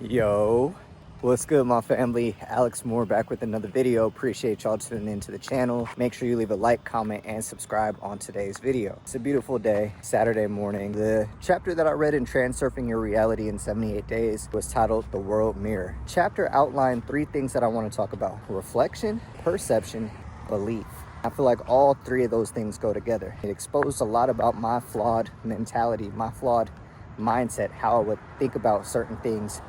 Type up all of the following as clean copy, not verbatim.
Yo, what's good, my family? Alex Moore back with another video. Appreciate y'all tuning into the channel. Make sure you leave a like, comment, and subscribe on today's video. It's a beautiful day, Saturday morning. The chapter that I read in Transurfing Your Reality in 78 Days was titled The World Mirror. Chapter outlined 3 things that I want to talk about: reflection, perception, belief. I feel like all 3 of those things go together. It exposed a lot about my flawed mentality, my flawed mindset, how I would think about certain things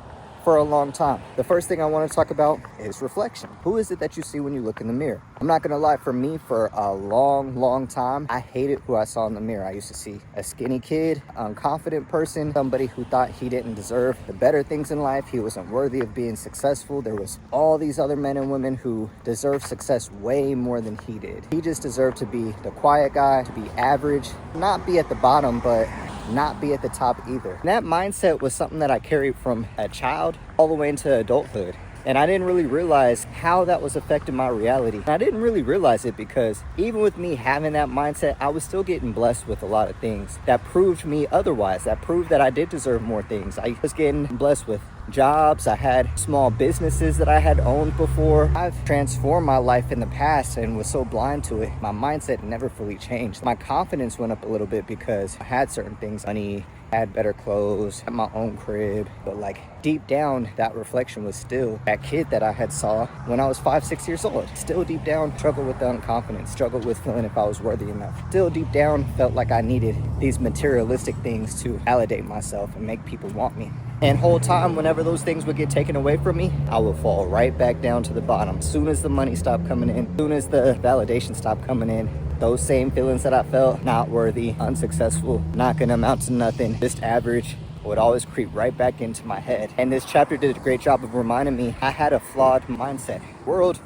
for a long time. The first thing I want to talk about is reflection. Who is it that you see when you look in the mirror? I'm not gonna lie, for me, for a long time, I hated who I saw in the mirror. I used to see a skinny kid, unconfident person, somebody who thought he didn't deserve the better things in life. He wasn't worthy of being successful. There was all these other men and women who deserved success way more than he did. He just deserved to be the quiet guy, to be average, not be at the bottom, but not be at the top either. And that mindset was something that I carried from a child all the way into adulthood. And I didn't really realize how that was affecting my reality. And I didn't really realize it because even with me having that mindset, I was still getting blessed with a lot of things that proved me otherwise, that proved that I did deserve more things. I was getting blessed with jobs. I had small businesses that I had owned before. I've transformed my life in the past and was so blind to it. My mindset never fully changed. My confidence went up a little bit because I had certain things: money, had better clothes, had my own crib. But like deep down, that reflection was still that kid that I had saw when I was 5-6 years old. Still deep down struggled with the unconfidence, struggled with feeling if I was worthy enough. Still deep down felt like I needed these materialistic things to validate myself and make people want me. And whole time, whenever those things would get taken away from me, I would fall right back down to the bottom. As soon as the money stopped coming in, as soon as the validation stopped coming in, those same feelings that I felt, not worthy, unsuccessful, not gonna amount to nothing, just average, would always creep right back into my head. And this chapter did a great job of reminding me I had a flawed mindset. The world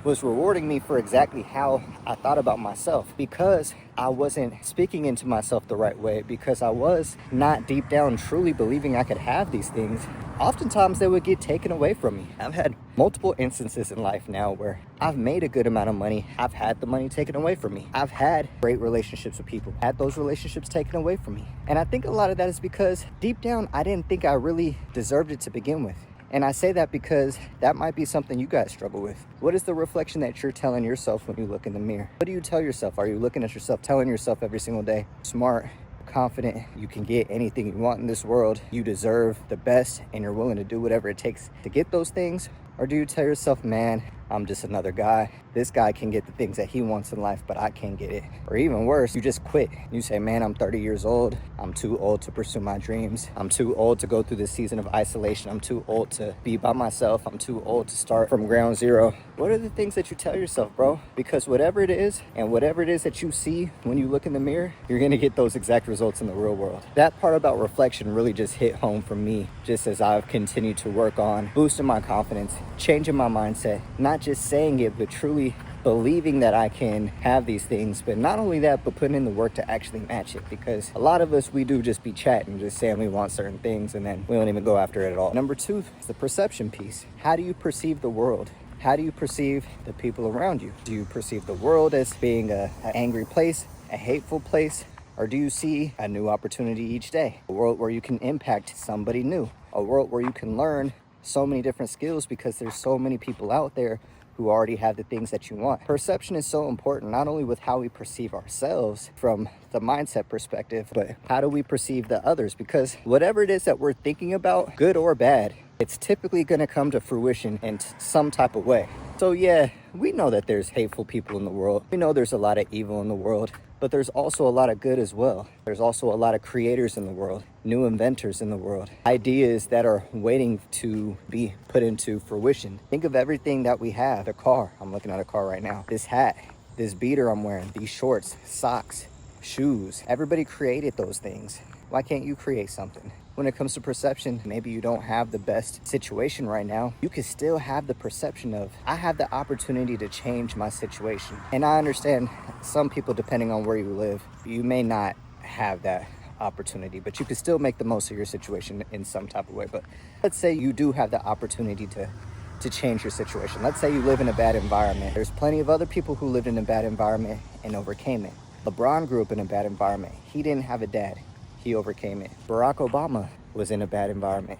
was rewarding me for exactly how I thought about myself, because I wasn't speaking into myself the right way, because I was not deep down truly believing I could have these things. Oftentimes they would get taken away from me. I've had multiple instances in life now where I've made a good amount of money. I've had the money taken away from me. I've had great relationships with people, had those relationships taken away from me. And I think a lot of that is because deep down, I didn't think I really deserved it to begin with. And I say that because that might be something you guys struggle with. What is the reflection that you're telling yourself when you look in the mirror? What do you tell yourself? Are you looking at yourself, telling yourself every single day, smart, confident, you can get anything you want in this world, you deserve the best, and you're willing to do whatever it takes to get those things? Or do you tell yourself, man, I'm just another guy. This guy can get the things that he wants in life, but I can't get it. Or even worse, you just quit. You say, man, I'm 30 years old. I'm too old to pursue my dreams. I'm too old to go through this season of isolation. I'm too old to be by myself. I'm too old to start from ground zero. What are the things that you tell yourself, bro? Because whatever it is, and whatever it is that you see when you look in the mirror, you're gonna get those exact results in the real world. That part about reflection really just hit home for me, just as I've continued to work on boosting my confidence, changing my mindset, not just saying it, but truly believing that I can have these things. But not only that, but putting in the work to actually match it. Because a lot of us, we do just be chatting, just saying we want certain things, and then we don't even go after it at all. Number 2 is the perception piece. How do you perceive the world? How do you perceive the people around you? Do you perceive the world as being an angry place, a hateful place? Or do you see a new opportunity each day? A world where you can impact somebody new. A world where you can learn so many different skills because there's so many people out there who already have the things that you want. Perception is so important, not only with how we perceive ourselves from the mindset perspective, but how do we perceive the others? Because whatever it is that we're thinking about, good or bad, it's typically gonna come to fruition in some type of way. So yeah, we know that there's hateful people in the world. We know there's a lot of evil in the world, but there's also a lot of good as well. There's also a lot of creators in the world, new inventors in the world, ideas that are waiting to be put into fruition. Think of everything that we have. A car, I'm looking at a car right now. This hat, this beater I'm wearing, these shorts, socks, shoes. Everybody created those things. Why can't you create something? When it comes to perception, maybe you don't have the best situation right now. You can still have the perception of, I have the opportunity to change my situation. And I understand some people, depending on where you live, you may not have that opportunity, but you can still make the most of your situation in some type of way. But let's say you do have the opportunity to change your situation. Let's say you live in a bad environment. There's plenty of other people who lived in a bad environment and overcame it. LeBron grew up in a bad environment. He didn't have a dad. He overcame it. Barack Obama was in a bad environment.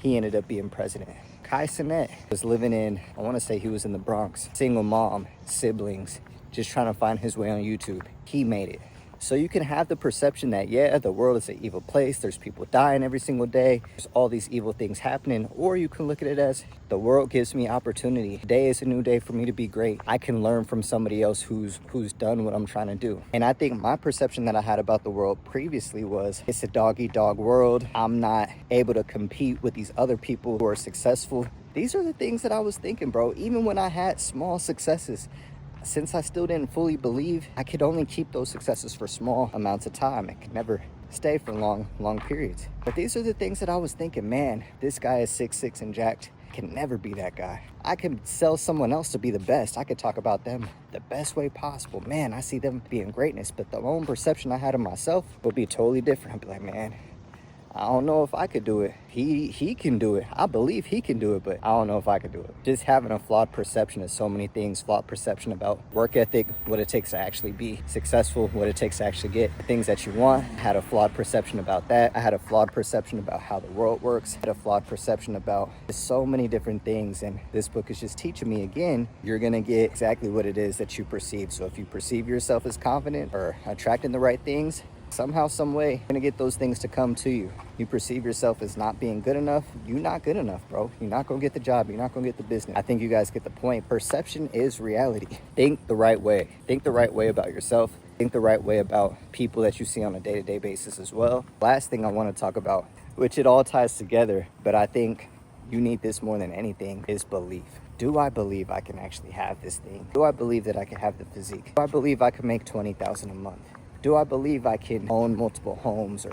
he ended up being president. Kai Cenat was living in, I want to say he was in the Bronx, single mom, siblings, just trying to find his way on YouTube. He made it. So you can have the perception that, yeah, the world is an evil place. There's people dying every single day. There's all these evil things happening. Or you can look at it as the world gives me opportunity. Today is a new day for me to be great. I can learn from somebody else who's done what I'm trying to do. And I think my perception that I had about the world previously was it's a dog-eat-dog world. I'm not able to compete with these other people who are successful. These are the things that I was thinking, bro. Even when I had small successes, since I still didn't fully believe, I could only keep those successes for small amounts of time. It could never stay for long periods. But these are the things that I was thinking, man, this guy is 6'6" and jacked. I can never be that guy. I can sell someone else to be the best. I could talk about them the best way possible. Man, I see them being greatness, but the own perception I had of myself would be totally different. I'd be like, man, I don't know if I could do it. He can do it. I believe he can do it, but I don't know if I could do it. Just having a flawed perception of so many things, flawed perception about work ethic, what it takes to actually be successful, what it takes to actually get the things that you want. I had a flawed perception about that. I had a flawed perception about how the world works. I had a flawed perception about so many different things. And this book is just teaching me again, you're gonna get exactly what it is that you perceive. So if you perceive yourself as confident or attracting the right things, somehow, some way, you're gonna get those things to come to you. You perceive yourself as not being good enough, you're not good enough, bro. You're not gonna get the job, you're not gonna get the business. I think you guys get the point. Perception is reality. Think the right way. Think the right way about yourself. Think the right way about people that you see on a day-to-day basis as well. Last thing I wanna talk about, which it all ties together, but I think you need this more than anything, is belief. Do I believe I can actually have this thing? Do I believe that I can have the physique? Do I believe I can make $20,000 a month? Do I believe I can own multiple homes or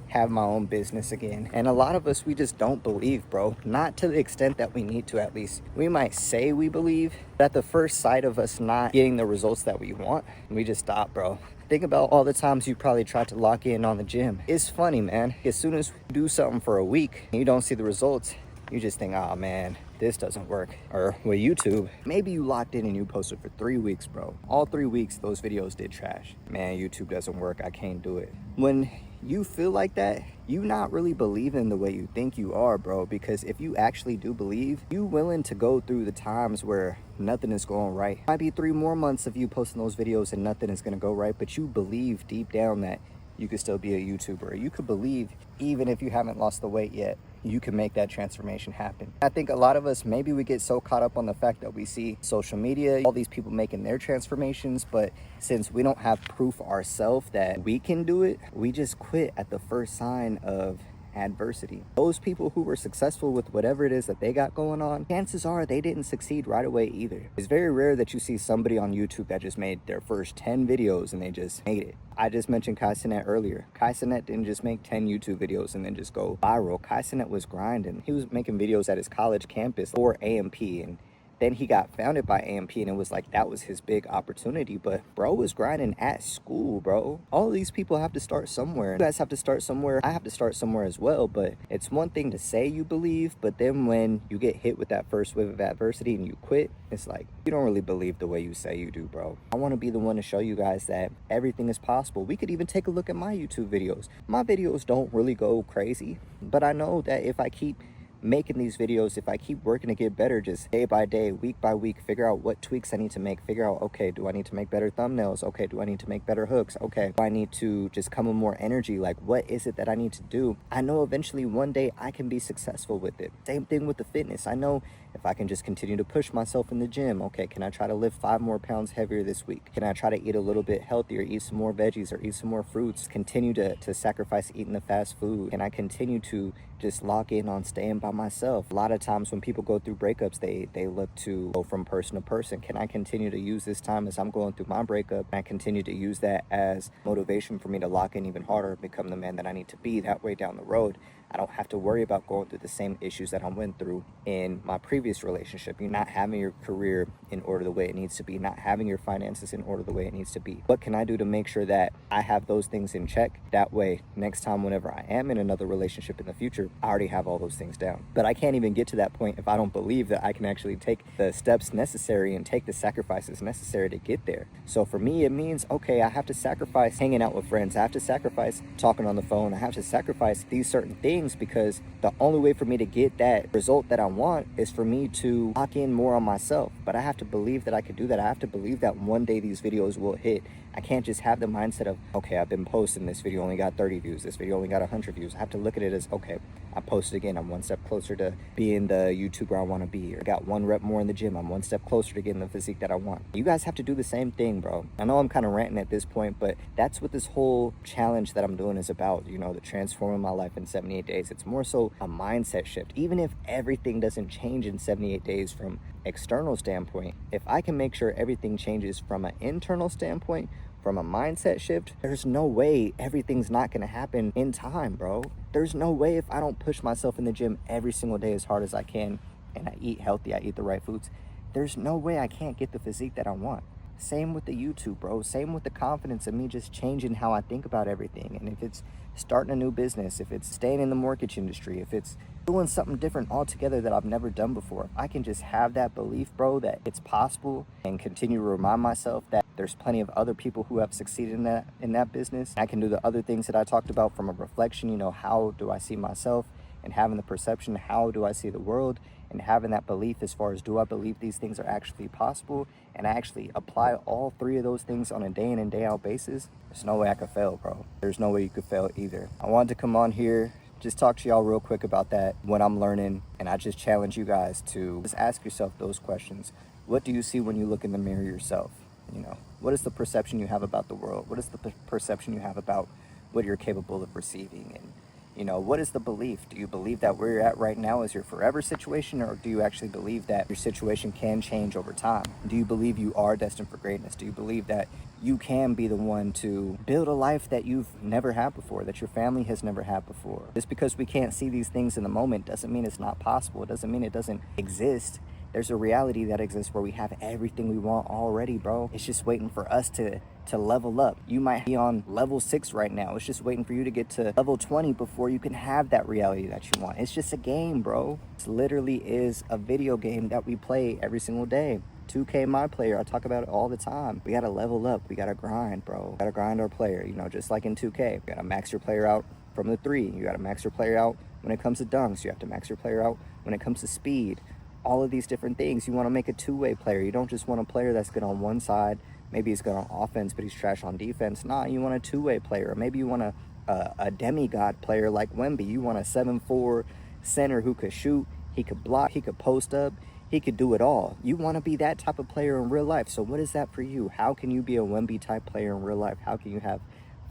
have my own business again? And a lot of us, we just don't believe, bro. Not to the extent that we need to, at least. We might say we believe, but at the first sight of us not getting the results that we want, we just stop, bro. Think about all the times you probably tried to lock in on the gym. It's funny, man. As soon as you do something for a week and you don't see the results, you just think, oh man, this doesn't work. Or with YouTube, maybe you locked in and you posted for 3 weeks, bro. All 3 weeks, those videos did trash. Man, YouTube doesn't work, I can't do it. When you feel like that, you not really believing the way you think you are, bro. Because if you actually do believe, you willing to go through the times where nothing is going right. Might be 3 more months of you posting those videos and nothing is gonna go right, but you believe deep down that you could still be a YouTuber. You could believe, even if you haven't lost the weight yet, you can make that transformation happen. I think a lot of us, maybe we get so caught up on the fact that we see social media, all these people making their transformations, but since we don't have proof ourselves that we can do it, we just quit at the first sign of adversity. Those people who were successful with whatever it is that they got going on, chances are they didn't succeed right away either. It's very rare that you see somebody on YouTube that just made their first 10 videos and they just made it. I just mentioned Kai Cenat earlier. Kai Cenat didn't just make 10 YouTube videos and then just go viral. Kai Cenat was grinding. He was making videos at his college campus for AMP, and then he got founded by AMP, and it was like that was his big opportunity. But bro was grinding at school, bro. All of these people have to start somewhere. You guys have to start somewhere. I have to start somewhere as well. But it's one thing to say you believe, but then when you get hit with that first wave of adversity and you quit, it's like you don't really believe the way you say you do, bro. I want to be the one to show you guys that everything is possible. We could even take a look at my YouTube videos. My videos don't really go crazy, but I know that if I keep making these videos, if I keep working to get better, just day by day, week by week, figure out what tweaks I need to make, figure out, okay, do I need to make better thumbnails? Okay, do I need to make better hooks? Okay, do I need to just come with more energy? Like, what is it that I need to do? I know eventually one day I can be successful with it. Same thing with the fitness. I know if I can just continue to push myself in the gym, okay, can I try to lift 5 more pounds heavier this week? Can I try to eat a little bit healthier, eat some more veggies or eat some more fruits? Continue to sacrifice eating the fast food? Can I continue to just lock in on staying by myself? A lot of times when people go through breakups, they look to go from person to person. Can I continue to use this time as I'm going through my breakup? Can I continue to use that as motivation for me to lock in even harder, become the man that I need to be? That way down the road, I don't have to worry about going through the same issues that I went through in my previous relationship. You're not having your career in order the way it needs to be, not having your finances in order the way it needs to be. What can I do to make sure that I have those things in check? That way, next time whenever I am in another relationship in the future, I already have all those things down. But I can't even get to that point if I don't believe that I can actually take the steps necessary and take the sacrifices necessary to get there. So for me, it means, okay, I have to sacrifice hanging out with friends. I have to sacrifice talking on the phone. I have to sacrifice these certain things things, because the only way for me to get that result that I want is for me to lock in more on myself. But I have to believe that I could do that. I have to believe that one day these videos will hit. I can't just have the mindset of, okay, I've been posting, this video only got 30 views, this video only got 100 views. I have to look at it as, okay, I posted again, I'm one step closer to being the YouTuber I want to be, or I got one rep more in the gym, I'm one step closer to getting the physique that I want. You guys have to do the same thing, bro. I know I'm kind of ranting at this point, but that's what this whole challenge that I'm doing is about, you know, the transforming my life in 78 days. It's more so a mindset shift. Even if everything doesn't change in 78 days from external standpoint, if I can make sure everything changes from an internal standpoint, from a mindset shift, there's no way everything's not gonna happen in time, bro. There's no way if I don't push myself in the gym every single day as hard as I can, and I eat healthy, I eat the right foods, there's no way I can't get the physique that I want. Same with the YouTube, bro. Same with the confidence of me just changing how I think about everything. And if it's starting a new business, if it's staying in the mortgage industry, if it's doing something different altogether that I've never done before, I can just have that belief, bro, that it's possible, and continue to remind myself that there's plenty of other people who have succeeded in that business. I can do the other things that I talked about from a reflection, you know, how do I see myself, and having the perception, how do I see the world, and having that belief as far as, do I believe these things are actually possible, and I actually apply all three of those things on a day in and day out basis. There's no way I could fail, bro. There's no way you could fail either. I wanted to come on here, just talk to y'all real quick about that, what I'm learning, and I just challenge you guys to just ask yourself those questions. What do you see when you look in the mirror yourself? You know, what is the perception you have about the world? What is the perception you have about what you're capable of receiving? And you know, what is the belief? Do you believe that where you're at right now is your forever situation, or do you actually believe that your situation can change over time? Do you believe you are destined for greatness? Do you believe that you can be the one to build a life that you've never had before, that your family has never had before? Just because we can't see these things in the moment doesn't mean it's not possible. It doesn't mean it doesn't exist. There's a reality that exists where we have everything we want already, bro. It's just waiting for us to level up. You might be on level 6 right now. It's just waiting for you to get to level 20 before you can have that reality that you want. It's just a game, bro. It literally is a video game that we play every single day. 2K My Player, I talk about it all the time. We gotta level up, we gotta grind, bro. We gotta grind our player, you know, just like in 2K. You gotta max your player out from the 3. You gotta max your player out when it comes to dunks. You have to max your player out when it comes to speed. All of these different things. You wanna make a two-way player. You don't just want a player that's good on one side. Maybe he's good on offense, but he's trash on defense. Nah, you want a two-way player. Or maybe you want a demigod player like Wemby. You want a 7'4" center who could shoot, he could block, he could post up, he could do it all. You want to be that type of player in real life. So what is that for you? How can you be a Wemby type player in real life? How can you have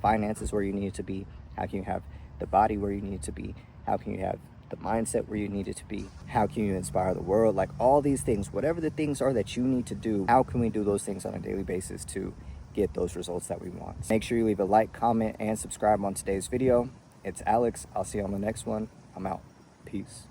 finances where you need it to be? How can you have the body where you need it to be? How can you have the mindset where you need it to be? How can you inspire the world? Like all these things, whatever the things are that you need to do, how can we do those things on a daily basis to get those results that we want? Make sure you leave a like, comment, and subscribe on today's video. It's Alex. I'll see you on the next one. I'm out. Peace.